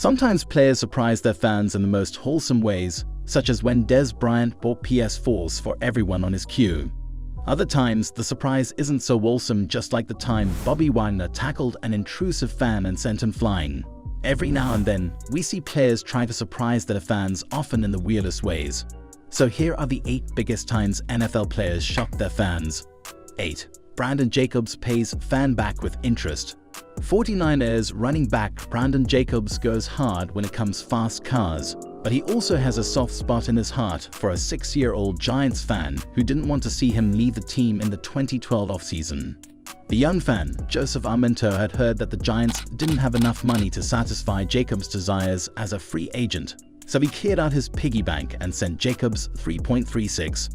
Sometimes players surprise their fans in the most wholesome ways, such as when Dez Bryant bought PS4s for everyone on his queue. Other times, the surprise isn't so wholesome, just like the time Bobby Wagner tackled an intrusive fan and sent him flying. Every now and then, we see players try to surprise their fans, often in the weirdest ways. So here are the 8 biggest times NFL players shocked their fans. 8. Brandon Jacobs pays fan back with interest. 49ers running back Brandon Jacobs goes hard when it comes fast cars, but he also has a soft spot in his heart for a 6-year-old Giants fan who didn't want to see him leave the team in the 2012 offseason. The young fan, Joseph Armento, had heard that the Giants didn't have enough money to satisfy Jacobs' desires as a free agent, so he cleared out his piggy bank and sent Jacobs $3.36.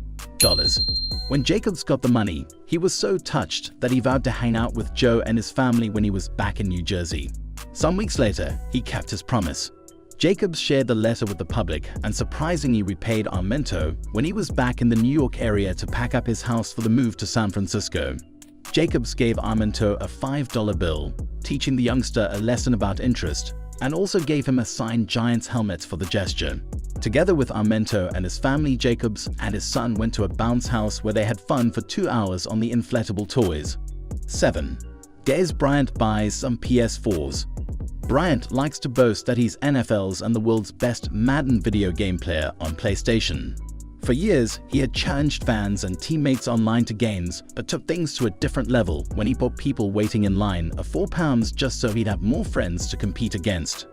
When Jacobs got the money, he was so touched that he vowed to hang out with Joe and his family when he was back in New Jersey. Some weeks later, he kept his promise. Jacobs shared the letter with the public and surprisingly repaid Armento when he was back in the New York area to pack up his house for the move to San Francisco. Jacobs gave Armento a $5 bill, teaching the youngster a lesson about interest, and also gave him a signed Giants helmet for the gesture. Together with Armento and his family, Jacobs and his son went to a bounce house where they had fun for 2 hours on the inflatable toys. 7. Dez Bryant buys some PS4s. Bryant likes to boast that he's NFL's and the world's best Madden video game player on PlayStation. For years, he had challenged fans and teammates online to games, but took things to a different level when he bought people waiting in line a £4 just so he'd have more friends to compete against.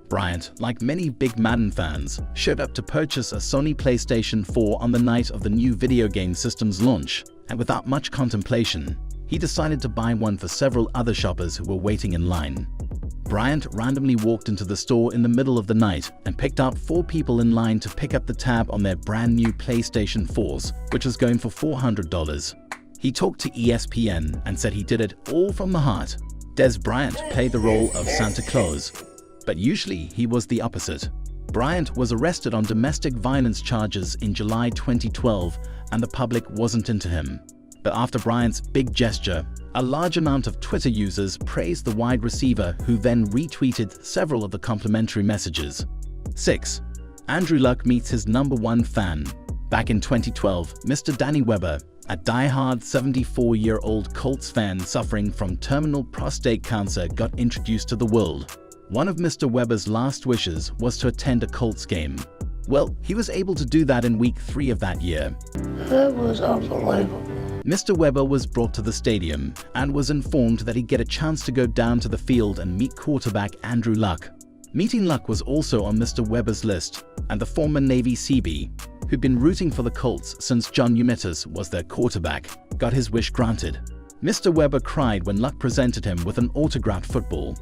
Bryant, like many big Madden fans, showed up to purchase a Sony PlayStation 4 on the night of the new video game system's launch, and without much contemplation, he decided to buy one for several other shoppers who were waiting in line. Bryant randomly walked into the store in the middle of the night and picked out 4 people in line to pick up the tab on their brand new PlayStation 4s, which was going for $400. He talked to ESPN and said he did it all from the heart. Dez Bryant played the role of Santa Claus, but usually he was the opposite. Bryant was arrested on domestic violence charges in July 2012, and the public wasn't into him. But after Bryant's big gesture, a large amount of Twitter users praised the wide receiver, who then retweeted several of the complimentary messages. 6. Andrew Luck meets his #1 fan. Back in 2012, Mr. Danny Weber, a die-hard 74-year-old Colts fan suffering from terminal prostate cancer, got introduced to the world. One of Mr. Weber's last wishes was to attend a Colts game. Well, he was able to do that in week 3 of that year. That was unbelievable. Mr. Weber was brought to the stadium and was informed that he'd get a chance to go down to the field and meet quarterback Andrew Luck. Meeting Luck was also on Mr. Weber's list, and the former Navy Seabee, who'd been rooting for the Colts since John Unitas was their quarterback, got his wish granted. Mr. Weber cried when Luck presented him with an autographed football.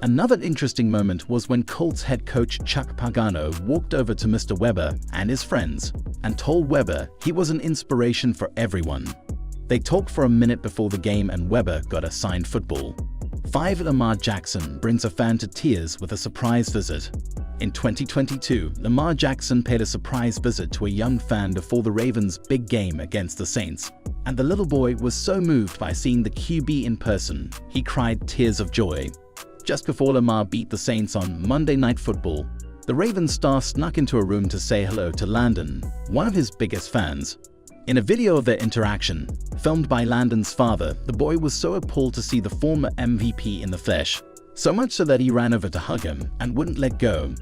Another interesting moment was when Colts head coach Chuck Pagano walked over to Mr. Weber and his friends and told Weber he was an inspiration for everyone. They talked for a minute before the game and Weber got a signed football. 5. Lamar Jackson brings a fan to tears with a surprise visit. In 2022, Lamar Jackson paid a surprise visit to a young fan before the Ravens' big game against the Saints, and the little boy was so moved by seeing the QB in person, he cried tears of joy. Just before Lamar beat the Saints on Monday Night Football, the Ravens star snuck into a room to say hello to Landon, one of his biggest fans. In a video of their interaction, filmed by Landon's father, the boy was so appalled to see the former MVP in the flesh, so much so that he ran over to hug him and wouldn't let go.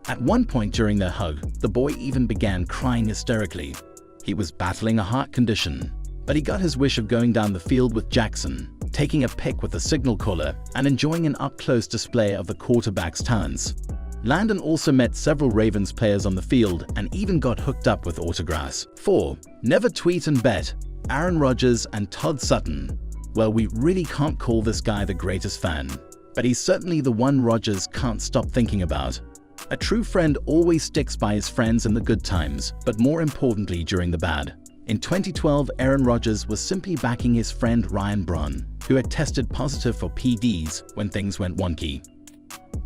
At one point during their hug, the boy even began crying hysterically. He was battling a heart condition, but he got his wish of going down the field with Jackson, taking a pic with the signal caller and enjoying an up-close display of the quarterback's talents. Landon also met several Ravens players on the field and even got hooked up with autographs. 4. Never tweet and bet. Aaron Rodgers and Todd Sutton. Well, we really can't call this guy the greatest fan, but he's certainly the one Rodgers can't stop thinking about. A true friend always sticks by his friends in the good times, but more importantly during the bad. In 2012, Aaron Rodgers was simply backing his friend Ryan Braun, who had tested positive for PEDs when things went wonky.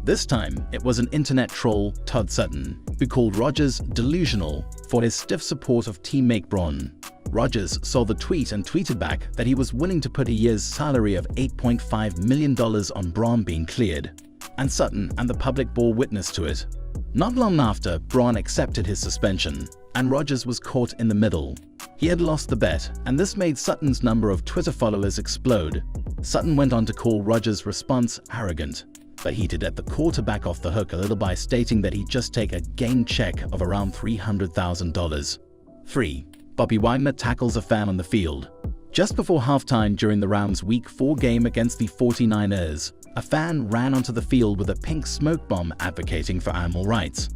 This time, it was an internet troll, Todd Sutton, who called Rodgers delusional for his stiff support of teammate Braun. Rodgers saw the tweet and tweeted back that he was willing to put a year's salary of $8.5 million on Braun being cleared. and Sutton and the public bore witness to it. Not long after, Braun accepted his suspension, and Rodgers was caught in the middle. He had lost the bet, and this made Sutton's number of Twitter followers explode. Sutton went on to call Rodgers' response arrogant, but he did let the quarterback off the hook a little by stating that he'd just take a game check of around $300,000. 3. Bobby Wagner tackles a fan on the field. Just before halftime during the Rams' Week 4 game against the 49ers, a fan ran onto the field with a pink smoke bomb advocating for animal rights.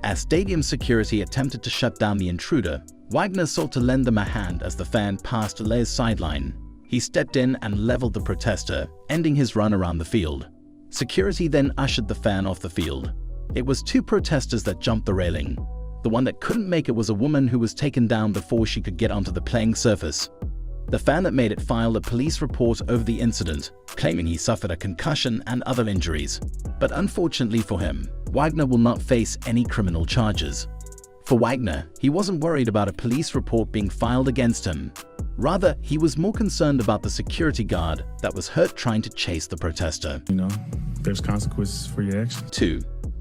As stadium security attempted to shut down the intruder, Wagner sought to lend them a hand as the fan passed Lay's sideline. He stepped in and leveled the protester, ending his run around the field. Security then ushered the fan off the field. It was 2 protesters that jumped the railing. The one that couldn't make it was a woman who was taken down before she could get onto the playing surface. The fan that made it filed a police report over the incident, claiming he suffered a concussion and other injuries. But unfortunately for him, Wagner will not face any criminal charges. For Wagner, he wasn't worried about a police report being filed against him. Rather, he was more concerned about the security guard that was hurt trying to chase the protester. There's consequences for your actions. 2.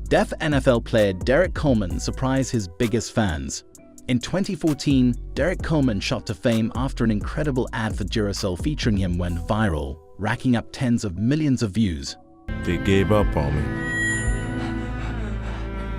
Deaf NFL player Derek Coleman surprised his biggest fans. In 2014, Derek Coleman shot to fame after an incredible ad for Duracell featuring him went viral, racking up tens of millions of views. They gave up on me.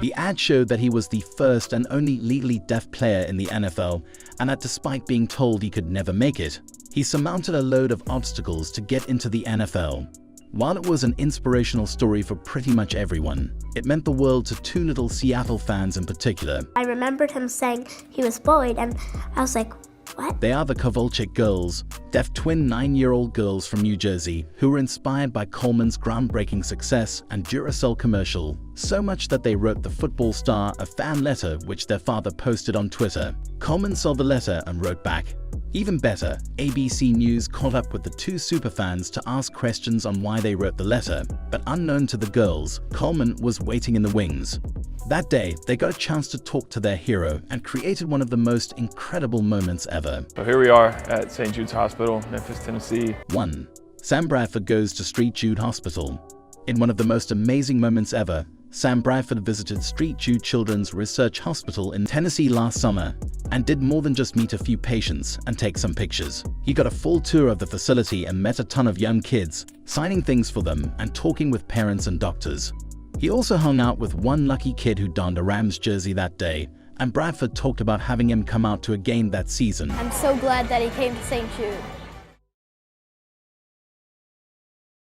The ad showed that he was the first and only legally deaf player in the NFL, and that despite being told he could never make it, he surmounted a load of obstacles to get into the NFL. While it was an inspirational story for pretty much everyone, it meant the world to 2 little Seattle fans in particular. I remembered him saying he was bullied, and I was like, what? They are the Kovalchik girls, deaf twin 9-year-old girls from New Jersey who were inspired by Coleman's groundbreaking success and Duracell commercial, so much that they wrote the football star a fan letter which their father posted on Twitter. Coleman saw the letter and wrote back. Even better, ABC News caught up with the 2 superfans to ask questions on why they wrote the letter, but unknown to the girls, Coleman was waiting in the wings. That day, they got a chance to talk to their hero and created one of the most incredible moments ever. So here we are at St. Jude's Hospital, Memphis, Tennessee. 1. Sam Bradford goes to St. Jude Hospital. In one of the most amazing moments ever, Sam Bradford visited St. Jude Children's Research Hospital in Tennessee last summer and did more than just meet a few patients and take some pictures. He got a full tour of the facility and met a ton of young kids, signing things for them and talking with parents and doctors. He also hung out with one lucky kid who donned a Rams jersey that day, and Bradford talked about having him come out to a game that season. I'm so glad that he came to St. Jude.